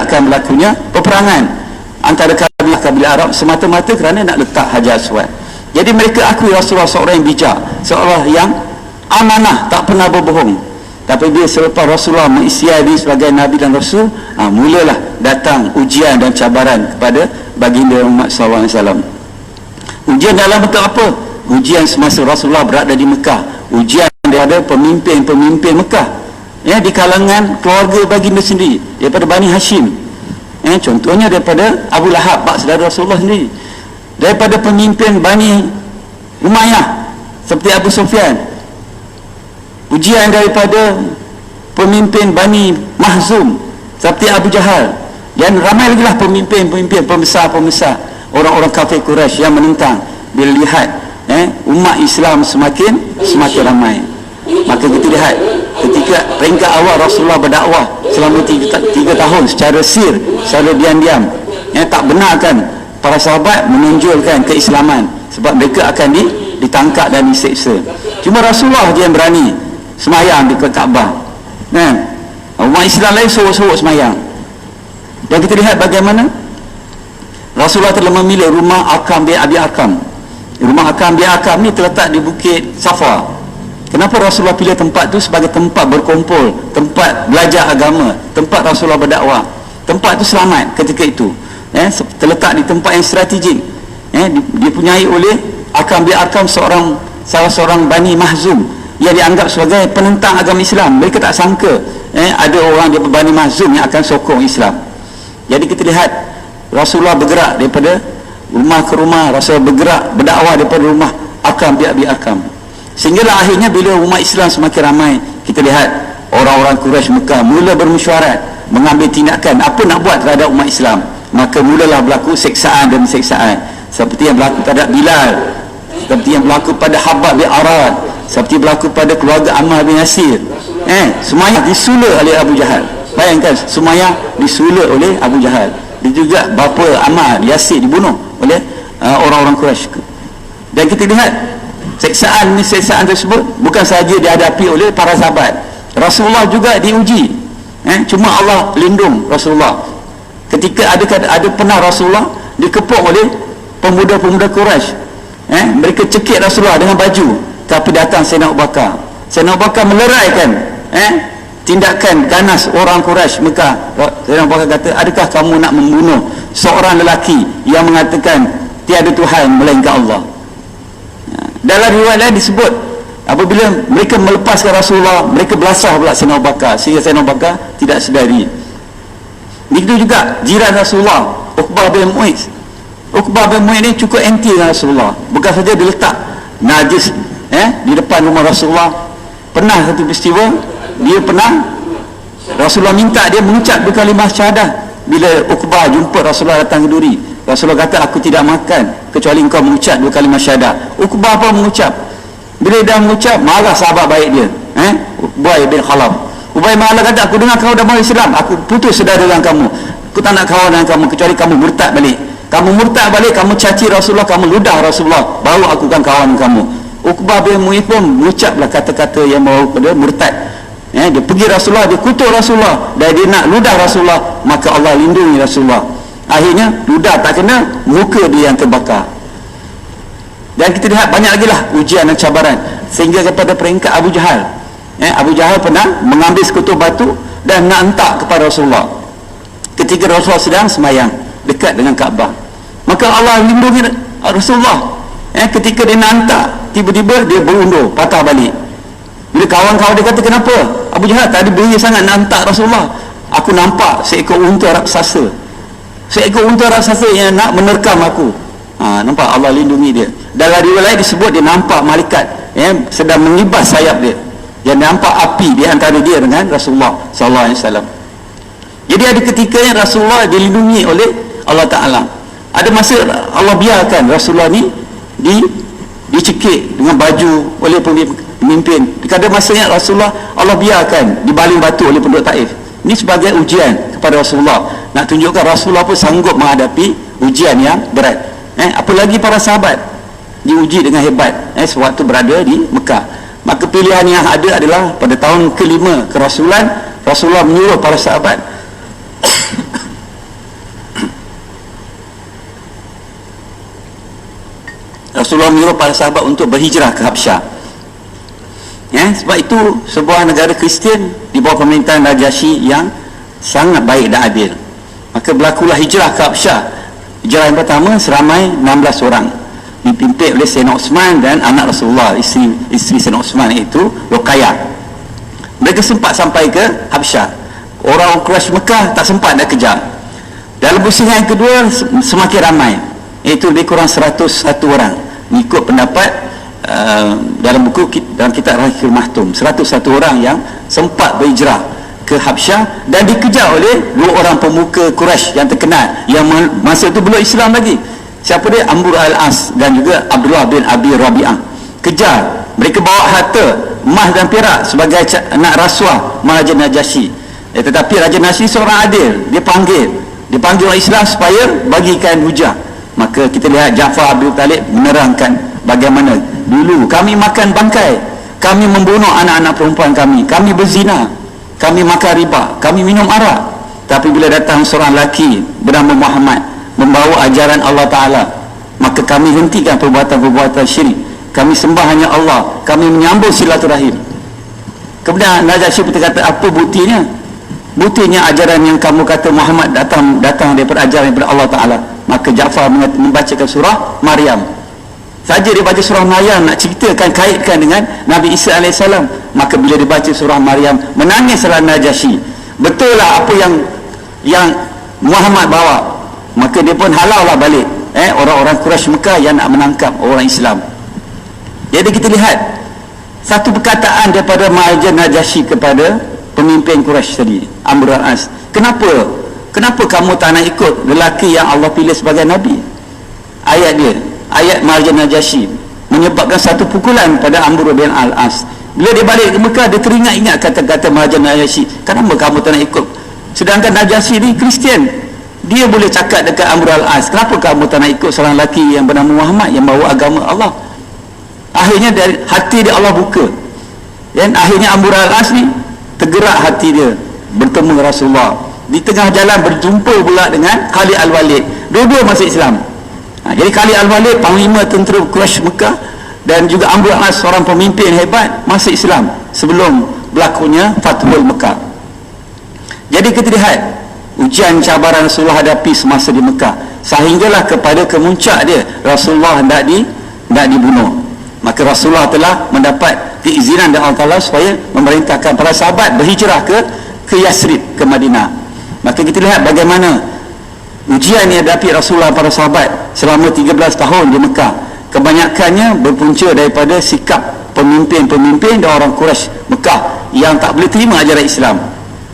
akan berlakunya peperangan antara kabilah Arab semata-mata kerana nak letak Hajar Aswad. Jadi mereka akui Rasulullah seorang yang bijak, seorang yang amanah, tak pernah berbohong. Tapi bila selepas Rasulullah mengisytiharkan sebagai Nabi dan Rasul, mulalah datang ujian dan cabaran kepada baginda Muhammad SAW. Ujian dalam bentuk apa? Ujian semasa Rasulullah berada di Mekah, ujian daripada pemimpin-pemimpin Mekah, di kalangan keluarga baginda sendiri, daripada Bani Hashim, contohnya daripada Abu Lahab, bak saudara Rasulullah sendiri, daripada pemimpin Bani Umayyah seperti Abu Sufyan, ujian daripada pemimpin Bani Mahzum seperti Abu Jahal, dan ramai lagi lah pemimpin-pemimpin, pembesar-pembesar orang-orang kafir Quraisy yang menentang. Bila lihat umat Islam semakin ramai, maka kita lihat ketika peringkat awal Rasulullah berdakwah selama 3 tahun secara secara diam-diam, tak benarkan para sahabat menunjukkan keislaman sebab mereka akan ditangkap dan diseksa. Cuma Rasulullah dia yang berani semayang di Kaabah. Umat Islam lain sorok-sorok semayang. Dan kita lihat bagaimana Rasulullah telah memilih rumah Arkam bin Abi Arkam. Rumah Arkam bin Arkam ni terletak di Bukit Safa. Kenapa Rasulullah pilih tempat tu sebagai tempat berkumpul, tempat belajar agama, tempat Rasulullah berdakwah? Tempat tu selamat ketika itu, terletak di tempat yang strategik, dipunyai oleh Arkam bin Arkam, salah seorang Bani Mahzum yang dianggap sebagai penentang agama Islam. Mereka tak sangka ada orang di Bani Mahzum yang akan sokong Islam. Jadi kita lihat Rasulullah bergerak daripada rumah ke rumah, Rasulullah bergerak berdakwah daripada rumah Arkam bin Abi Arkam, sehinggalah akhirnya bila umat Islam semakin ramai, kita lihat orang-orang Quraisy Mekah mula bermesyuarat mengambil tindakan apa nak buat terhadap umat Islam. Maka mulalah berlaku seksaan demi seksaan, seperti yang berlaku pada Bilal, seperti yang berlaku pada Habab bin Arad, seperti berlaku pada keluarga Ammar bin Yasir. Semuanya disula oleh Abu Jahal. Bayangkan, semuanya disula oleh Abu Jahal. Dia juga bapa Ammar Yasir dibunuh oleh orang-orang Quraisy. Dan kita lihat seksaan tersebut bukan sahaja dihadapi oleh para sahabat, Rasulullah juga diuji. Cuma Allah lindung Rasulullah. Ketika ada pernah Rasulullah dikepung oleh pemuda-pemuda Quraisy, mereka cekik Rasulullah dengan baju, tapi datang Sayyidina Abu Bakar. Sayyidina Abu Bakar meleraikan tindakan ganas orang Quraisy Mekah. Sayyidina Abu Bakar kata, adakah kamu nak membunuh seorang lelaki yang mengatakan tiada Tuhan melainkan Allah? Dalam riwayat lain disebut apabila mereka melepaskan Rasulullah, mereka belasah pula Sayyidina Abu Bakar, sehingga Sayyidina Abu Bakar tidak sedari. Begitu juga jiran Rasulullah, Uqbah bin Mu'izz. Uqbah bin Mu'izz ni cukup anti dengan Rasulullah. Bukan saja dia letak najis di depan rumah Rasulullah. Pernah satu peristiwa, dia pernah Rasulullah minta dia mengucap 2 kalimah syahadah. Bila Uqbah jumpa Rasulullah datang ke duri, Rasulullah kata, aku tidak makan kecuali engkau mengucap 2 kalimah syahadah. Uqbah apa mengucap? Bila dia mengucap, marah sahabat baik dia, Ubay bin Khalaf. Ubay bin Khalaf kata, aku dengar kau dah masuk Islam, aku putus saudara dengan kamu, aku tak nak kawan dengan kamu kecuali kamu murtad balik. Kamu murtad balik, kamu caci Rasulullah, kamu ludah Rasulullah, baru aku akan kawan dengan kamu. Uqbah bin Mu'izz pun mengucaplah kata-kata yang membawa kepada murtad. Dia pergi Rasulullah, dia kutuk Rasulullah, dan dia nak ludah Rasulullah, maka Allah lindungi Rasulullah. Akhirnya ludah tak kena, muka dia yang terbakar. Dan kita lihat banyak lagi lah ujian dan cabaran, sehingga kepada peringkat Abu Jahal. Abu Jahal pernah mengambil sekutu batu dan nak hentak kepada Rasulullah ketika Rasulullah sedang semayang dekat dengan Kaabah. Maka Allah lindungi Rasulullah. Ketika dia nak hentak, tiba-tiba dia berundur, patah balik. Bila kawan-kawan dia kata, kenapa Abu Jahal tadi beri sangat nak hentak Rasulullah? Aku nampak seekor unta raksasa, seekor unta raksasa yang nak menerkam aku. Nampak Allah lindungi dia. Dalam riwayat lain disebut dia nampak malaikat sedang mengibas sayap dia. Dia nampak api di antara dia dengan Rasulullah sallallahu alaihi wasallam. Jadi ada ketikanya Rasulullah dilindungi oleh Allah Ta'ala. Ada masa Allah biarkan Rasulullah ni dicekik dengan baju oleh pemimpin. Ada masanya Rasulullah Allah biarkan dibaling batu oleh penduduk Taif. Ini sebagai ujian kepada Rasulullah, nak tunjukkan Rasulullah pun sanggup menghadapi ujian yang berat. Apalagi para sahabat diuji dengan hebat sewaktu berada di Mekah. Maka pilihan yang ada adalah pada tahun ke-5 kerasulan, Rasulullah menyuruh para sahabat Rasulullah menyuruh para sahabat untuk berhijrah ke Habsyah. Sebab itu sebuah negara Kristian di bawah pemerintahan Najasyi yang sangat baik dan adil. Maka berlakulah hijrah ke Habsyah. Hijrah yang pertama seramai 16 orang, dipimpin oleh Sayyidina Uthman dan anak Rasulullah, isteri Sayyidina Uthman, iaitu Ruqayyah. Mereka sempat sampai ke Habsyah. Orang Quraisy Mekah tak sempat nak kejar. Dalam pusingan yang kedua semakin ramai, iaitu lebih kurang 101 orang, mengikut pendapat dalam buku, dalam kitab Rahiqul Mahtum, 101 orang yang sempat berhijrah ke Habsyah dan dikejar oleh dua orang pemuka Quraisy yang terkenal, yang masa itu belum Islam lagi. Siapa dia? Amr al-As dan juga Abdullah bin Abi Rabi'ah. Kejar. Mereka bawa harta emas dan perak sebagai anak rasuah Maharaja Najasyi. Tetapi Raja Najasyi seorang adil, dia panggil orang Islam supaya bagikan hujah. Maka kita lihat Ja'far bin Talib menerangkan bagaimana dulu kami makan bangkai, kami membunuh anak-anak perempuan kami berzina, kami makan riba, kami minum arak. Tapi bila datang seorang lelaki bernama Muhammad membawa ajaran Allah Ta'ala, maka kami hentikan perbuatan-perbuatan syirik, kami sembah hanya Allah, kami menyambung silaturahim. Kemudian Najasyi berkata, apa buktinya? Buktinya ajaran yang kamu kata Muhammad datang daripada ajaran daripada Allah Ta'ala. Maka Ja'far membacakan surah Maryam. Saja dia baca surah Maryam, nak ceritakan, kaitkan dengan Nabi Isa AS. Maka bila dia baca surah Maryam, menangislah Najasyi. Betul lah apa yang Muhammad bawa. Maka dia pun halau lah balik orang-orang Quraisy Mekah yang nak menangkap orang Islam. Jadi kita lihat satu perkataan daripada Maharaja Najasyi kepada pemimpin Quraisy tadi, Amr al-As. Kenapa kamu tak nak ikut lelaki yang Allah pilih sebagai Nabi? Ayat Maharaja Najasyi menyebabkan satu pukulan pada Amr bin al-As. Bila dia balik ke Mekah, dia teringat-ingat kata-kata Maharaja Najasyi. Kenapa kamu tak nak ikut? Sedangkan Najasyi ni Kristian, dia boleh cakap dekat Amr al-As, kenapa kamu tak nak ikut seorang lelaki yang bernama Muhammad yang bawa agama Allah? Akhirnya dari hati dia Allah buka, dan akhirnya Amr al-As ni tergerak hati dia bertemu Rasulullah. Di tengah jalan berjumpa pula dengan Khalid al-Walid, dua-dua masuk Islam. Jadi Khalid al-Walid, panglima tentera Quraisy Mekah, dan juga Amr al-As, seorang pemimpin hebat, masuk Islam sebelum berlakunya Fathul Mekah. Jadi kita lihat ujian cabaran Rasulullah hadapi semasa di Mekah, sehinggalah kepada kemuncak dia Rasulullah hendak dibunuh. Maka Rasulullah telah mendapat keizinan dari Allah Ta'ala supaya memerintahkan para sahabat berhijrah ke Yasrib, ke Madinah. Maka kita lihat bagaimana ujian yang dihadapi Rasulullah para sahabat selama 13 tahun di Mekah. Kebanyakannya berpunca daripada sikap pemimpin-pemimpin dan orang Quraisy Mekah yang tak boleh terima ajaran Islam,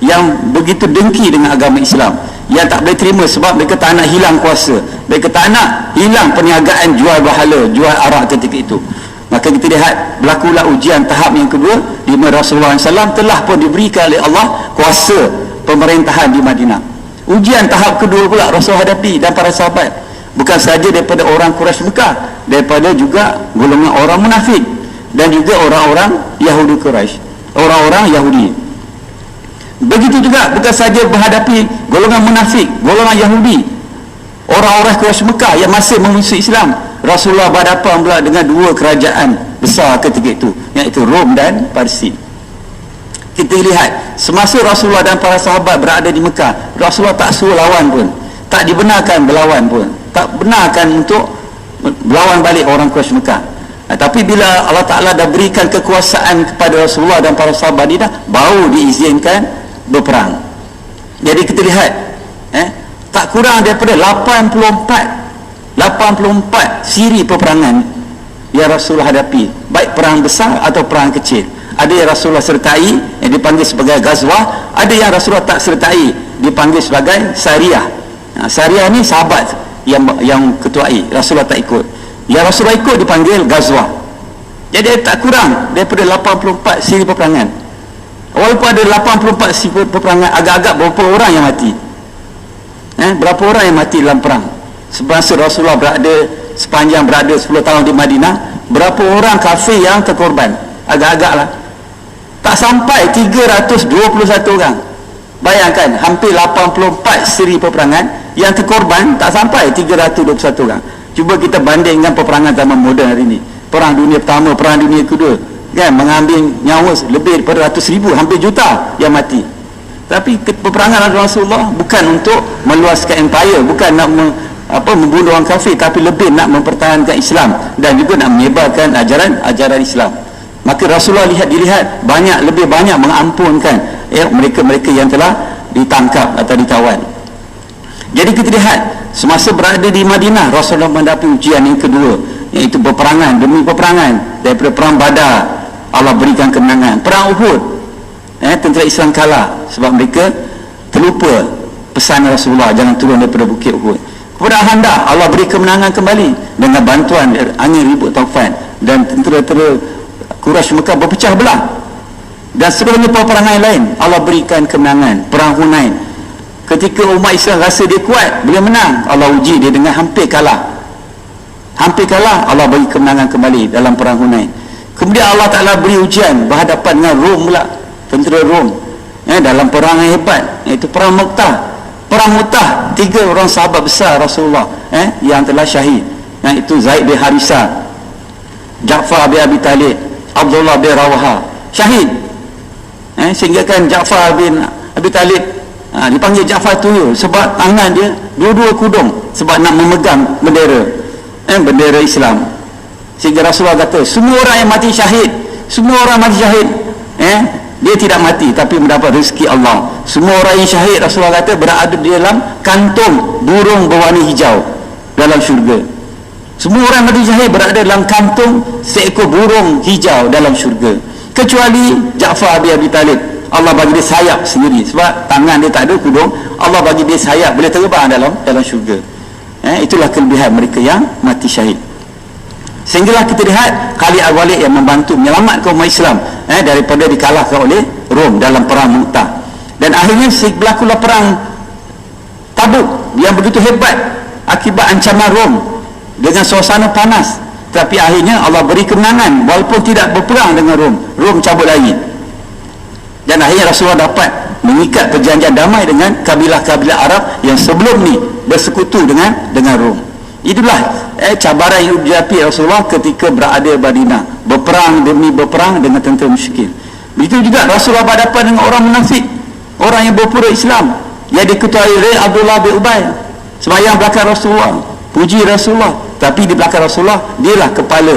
yang begitu dengki dengan agama Islam, yang tak boleh terima sebab mereka tak nak hilang kuasa, mereka tak nak hilang perniagaan jual berhala, jual arak ketika itu. Maka kita lihat berlakulah ujian tahap yang kedua, di mana Rasulullah SAW telah pun diberikan oleh Allah kuasa pemerintahan di Madinah. Ujian tahap kedua pula Rasulullah hadapi dan para sahabat, bukan sahaja daripada orang Quraisy Mekah, daripada juga golongan orang munafik dan juga orang-orang Yahudi Quraisy, orang-orang Yahudi. Begitu juga bukan saja menghadapi golongan munafik, golongan Yahudi, orang-orang Quraisy Mekah yang masih memusuhi Islam. Rasulullah berhadapan pula dengan dua kerajaan besar ketika itu, iaitu Rom dan Parsi. Kita lihat semasa Rasulullah dan para sahabat berada di Mekah, Rasulullah tak suruh lawan pun, tak dibenarkan berlawan pun, tak benarkan untuk melawan balik orang Quraisy Mekah. Tapi bila Allah Ta'ala dah berikan kekuasaan kepada Rasulullah dan para sahabat ni, dah baru diizinkan berperang. Jadi kita lihat tak kurang daripada 84 siri peperangan yang Rasulullah hadapi, baik perang besar atau perang kecil. Ada yang Rasulullah sertai, yang dipanggil sebagai Ghazwah, ada yang Rasulullah tak sertai, dipanggil sebagai Sariyah. Sariyah ni sahabat yang ketuai, Rasulullah tak ikut. Yang Rasulullah ikut dipanggil Ghazwah. Jadi tak kurang daripada 84 siri peperangan. Walaupun ada 84 siri peperangan, agak-agak berapa orang yang mati? Berapa orang yang mati dalam perang? Semasa Rasulullah sepanjang berada 10 tahun di Madinah, berapa orang kafir yang terkorban? Agak-agak lah, tak sampai 321 orang. Bayangkan, hampir 84 siri peperangan, yang terkorban tak sampai 321 orang. Cuba kita bandingkan peperangan zaman moden hari ini. Perang dunia pertama, perang dunia kedua, kan, mengambil nyawa lebih daripada ratus ribu, hampir juta yang mati. Tapi peperangan Rasulullah bukan untuk meluaskan empire, bukan nak membunuh orang kafir, tapi lebih nak mempertahankan Islam dan juga nak menyebarkan ajaran Islam. Maka Rasulullah dilihat lebih banyak mengampunkan mereka-mereka yang telah ditangkap atau ditawan. Jadi kita lihat semasa berada di Madinah, Rasulullah mendapat ujian yang kedua, iaitu peperangan demi peperangan. Daripada perang Badar, Allah berikan kemenangan. Perang Uhud, tentera Islam kalah sebab mereka terlupa pesan Rasulullah, jangan turun daripada bukit Uhud. Kepada Handaq, Allah beri kemenangan kembali dengan bantuan angin ribut taufan, dan tentera-tentera Quraisy Mekah berpecah belah. Dan sebelumnya peperangan lain, Allah berikan kemenangan. Perang Hunain, ketika umat Islam rasa dia kuat, boleh menang, Allah uji dia dengan hampir kalah, Allah bagi kemenangan kembali dalam perang Hunain. Kemudian Allah Ta'ala beri ujian berhadapan dengan Rom pula, tentera Rom, dalam perang yang hebat, iaitu perang Mu'tah. Perang Mu'tah, 3 orang sahabat besar Rasulullah yang telah syahid, iaitu Zaid bin Harisah, Ja'far bin Abi Talib, Abdullah bin Rawaha, syahid. Sehingga kan Ja'far bin Abi Talib dipanggil Ja'far Tuyul sebab tangan dia dua-dua kudung, sebab nak memegang bendera Islam. Sehingga Rasulullah kata, semua orang yang mati syahid, dia tidak mati tapi mendapat rezeki Allah. Semua orang yang syahid, Rasulullah kata, berada di dalam kantung burung berwarna hijau dalam syurga. Semua orang mati syahid berada dalam kantung seekor burung hijau dalam syurga, kecuali Ja'far bin Abi Talib. Allah bagi dia sayap sendiri, sebab tangan dia tak ada kudung, Allah bagi dia sayap, boleh terbang dalam syurga. Itulah kelebihan mereka yang mati syahid. Sehinggalah kita lihat Khalid Al-Walid yang membantu menyelamatkan umat Islam daripada dikalahkan oleh Rom dalam perang Mu'tah. Dan akhirnya berlakulah perang Tabuk yang begitu hebat akibat ancaman Rom dengan suasana panas. Tapi akhirnya Allah beri kemenangan walaupun tidak berperang dengan Rom cabut lagi. Dan akhirnya Rasulullah dapat mengikat perjanjian damai dengan kabilah-kabilah Arab yang sebelum ni bersekutu dengan Rom. Itulah cabaran yang dihadapi Rasulullah ketika berada di Madinah, berperang demi berperang dengan tentera musyrikin. Begitu juga Rasulullah berhadapan dengan orang munafik, orang yang berpura Islam, yang diketuai oleh Abdullah bin Ubay. Sembahyang belakang Rasulullah, puji Rasulullah, tapi di belakang Rasulullah dialah kepala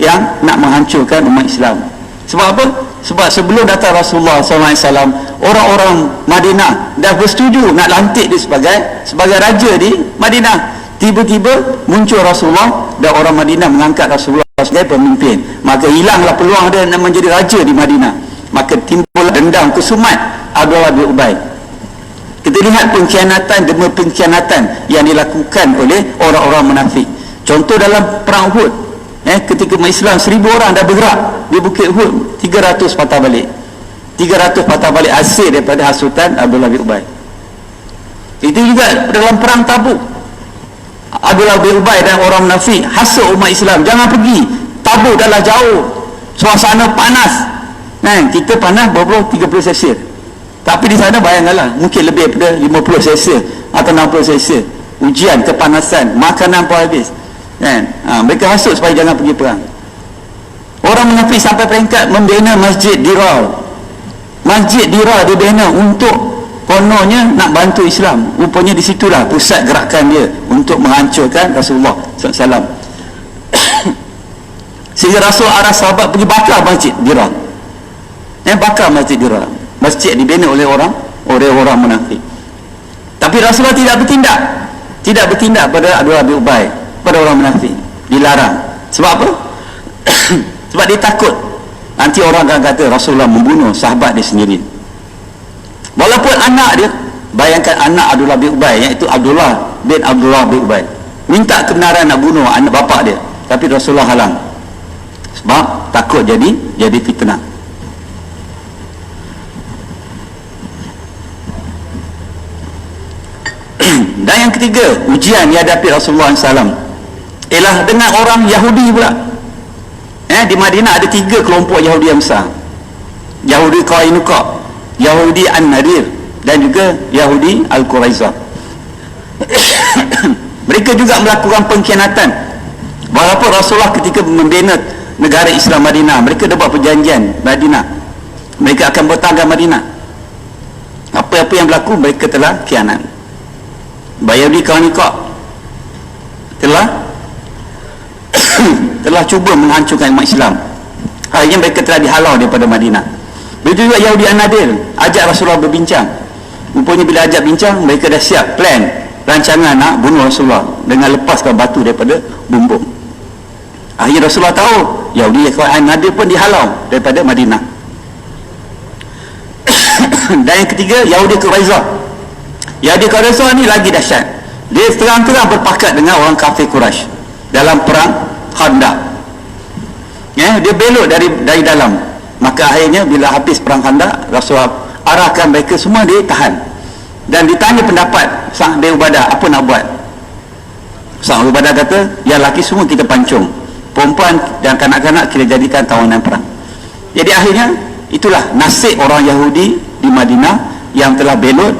yang nak menghancurkan umat Islam. Sebab apa? Sebab sebelum datang Rasulullah SAW, orang-orang Madinah dah bersetuju nak lantik dia sebagai raja di Madinah. Tiba-tiba muncul Rasulullah dan orang Madinah mengangkat Rasulullah sebagai pemimpin. Maka hilanglah peluang dia nak menjadi raja di Madinah. Maka timbul dendam kesumat Abdullah bin Ubay. Kita lihat pengkhianatan demi pengkhianatan yang dilakukan oleh orang-orang munafik. Contoh dalam perang Uhud, ketika umat Islam 1000 orang dah bergerak di Bukit Uhud, 300 patah balik. 300 patah balik hasil daripada hasutan Abdullah bin Ubay. Itu juga dalam perang Tabuk, Abdullah bin Ubay dan orang munafik hasut umat Islam, jangan pergi, Tabuk adalah jauh, suasana panas. Kita panas berapa? 30 Celsius. Tapi di sana bayangkanlah, mungkin lebih daripada 50 Celsius atau 60 Celsius. Ujian, kepanasan, makanan pun habis. Mereka hasut supaya jangan pergi perang. Orang munafik sampai peringkat membina Masjid Dirar. Masjid Dirar dibina untuk kononnya nak bantu Islam. Rupanya di situlah pusat gerakan dia untuk menghancurkan Rasulullah SAW. Sehingga Rasul arah sahabat pergi bakar Masjid Dirar. Bakar Masjid Dirar. Masjid dibina oleh orang munafik. Tapi Rasulullah tidak bertindak pada Abdullah bin Ubay, pada orang munafik. Dilarang. Sebab apa? Sebab dia takut nanti orang akan kata Rasulullah membunuh sahabat dia sendiri. Walaupun anak dia, bayangkan anak Abdullah bin Ubay, iaitu Abdullah bin Ubay, minta kebenaran nak bunuh anak bapa dia, tapi Rasulullah halang sebab takut jadi fitnah. Dan yang ketiga, ujian yang dihadapi Rasulullah SAW ialah dengan orang Yahudi pula. Di Madinah ada 3 kelompok Yahudi yang besar. Yahudi Qainuqa, Yahudi An-Nadir, dan juga Yahudi Al-Quraizah. Mereka Mereka juga melakukan pengkhianatan. Walaupun Rasulullah ketika membina negara Islam Madinah, mereka dah buat perjanjian Madinah, mereka akan bertagang Madinah. Apa-apa yang berlaku, mereka telah khianat. Yahudi Qanuqah telah cuba menghancurkan umat Islam. Akhirnya mereka telah dihalau daripada Madinah. Begitu juga Yahudi An-Nadir ajak Rasulullah berbincang. Rupanya bila ajak bincang, mereka dah siap plan, rancangan nak bunuh Rasulullah dengan lepaskan batu daripada bumbung. Akhirnya Rasulullah tahu Yahudi An-Nadir pun dihalau daripada Madinah. Dan yang ketiga, Yahudi Quraizah. Yahudi Quraizah ni lagi dahsyat. Dia terang-terang berpakat dengan orang kafir Quraisy dalam perang Khandaq. Ya, dia belok dari dalam. Maka akhirnya bila habis perang Khandaq, Rasulullah arahkan mereka semua ditahan dan ditanya pendapat Sa'd bin Ubadah, apa nak buat? Sa'd bin Ubadah kata, yang laki semua kita pancung, perempuan dan kanak-kanak kita jadikan tawanan perang. Jadi akhirnya itulah nasib orang Yahudi di Madinah yang telah belot,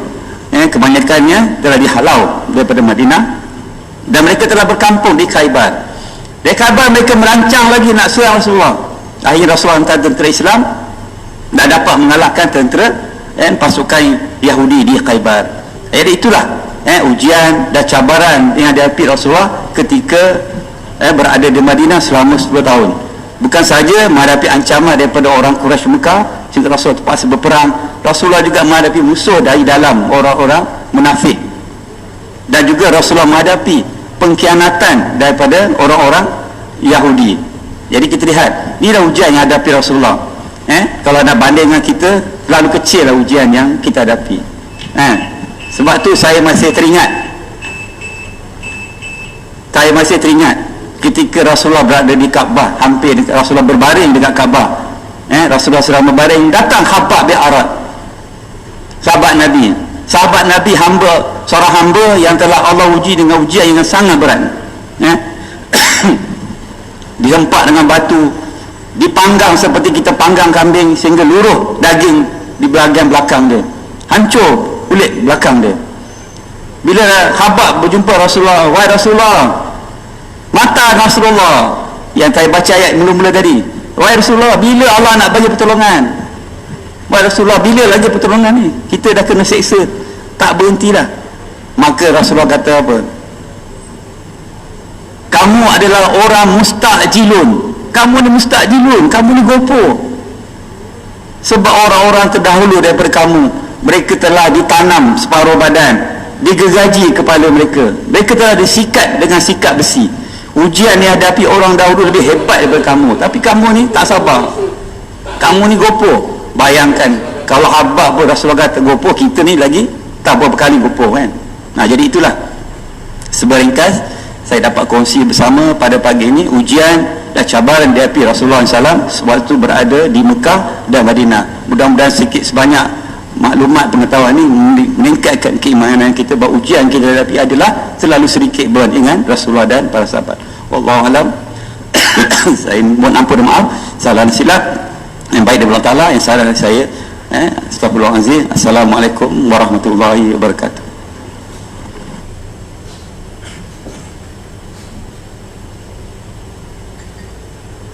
kebanyakannya telah dihalau daripada Madinah dan mereka telah berkampung di Khaybar. Di Khaybar mereka merancang lagi nak serang Rasulullah. Akhirnya Rasulullah hantar tentera Islam, tak dapat mengalahkan tentera pasukan Yahudi di Khaybar. Jadi itulah ujian dan cabaran yang dihadapi Rasulullah ketika berada di Madinah selama 10 tahun. Bukan saja menghadapi ancaman daripada orang Quraisy Mekah sehingga Rasulullah terpaksa berperang, Rasulullah juga menghadapi musuh dari dalam, orang-orang munafik, dan juga Rasulullah menghadapi pengkhianatan daripada orang-orang Yahudi. Jadi kita lihat, inilah ujian yang hadapi Rasulullah. Kalau nak banding dengan kita, terlalu kecil lah ujian yang kita hadapi. Sebab tu saya masih teringat ketika Rasulullah berada di Kaabah, hampir Rasulullah berbaring dekat Kaabah, Rasulullah sedang berbaring, datang Khabbab bin Arat, sahabat Nabi, seorang hamba yang telah Allah uji dengan ujian yang sangat berat. Dihempak dengan batu, dipanggang seperti kita panggang kambing sehingga luruh daging di bahagian belakang dia, hancur kulit belakang dia. Bila Khabbab berjumpa Rasulullah, wahai Rasulullah, mata Rasulullah yang saya baca ayat mula-mula tadi, wahai Rasulullah, bila Allah nak bagi pertolongan? Wahai Rasulullah, bila lagi pertolongan ni? Kita dah kena seksa, tak berhentilah. Maka Rasulullah kata apa? Kamu adalah orang mustajilun. Kamu ni mustajilun, kamu ni gopo. Sebab orang-orang terdahulu daripada kamu, mereka telah ditanam separuh badan, digergaji kepala mereka, mereka telah disikat dengan sikat besi. Ujian yang hadapi orang dahulu lebih hebat daripada kamu, tapi kamu ni tak sabar, kamu ni gopo. Bayangkan kalau Khabbab pun Rasulullah kata gopo, kita ni lagi tak berapa kali gopo kan. Jadi itulah seberingkas saya dapat kongsi bersama pada pagi ini, ujian dan cabaran dihadapi Rasulullah SAW sewaktu berada di Mekah dan Madinah. Mudah-mudahan sikit sebanyak maklumat pengetahuan ini meningkatkan keimanan kita bahawa ujian kita hadapi adalah selalu sedikit berbanding dengan Rasulullah dan para sahabat. Wallahu alam. Saya mohon ampun dan maaf salah dan silap. Yang baik daripada Allah Ta'ala, yang salah dari saya. Astagfirullahaladzim. Assalamualaikum warahmatullahi wabarakatuh.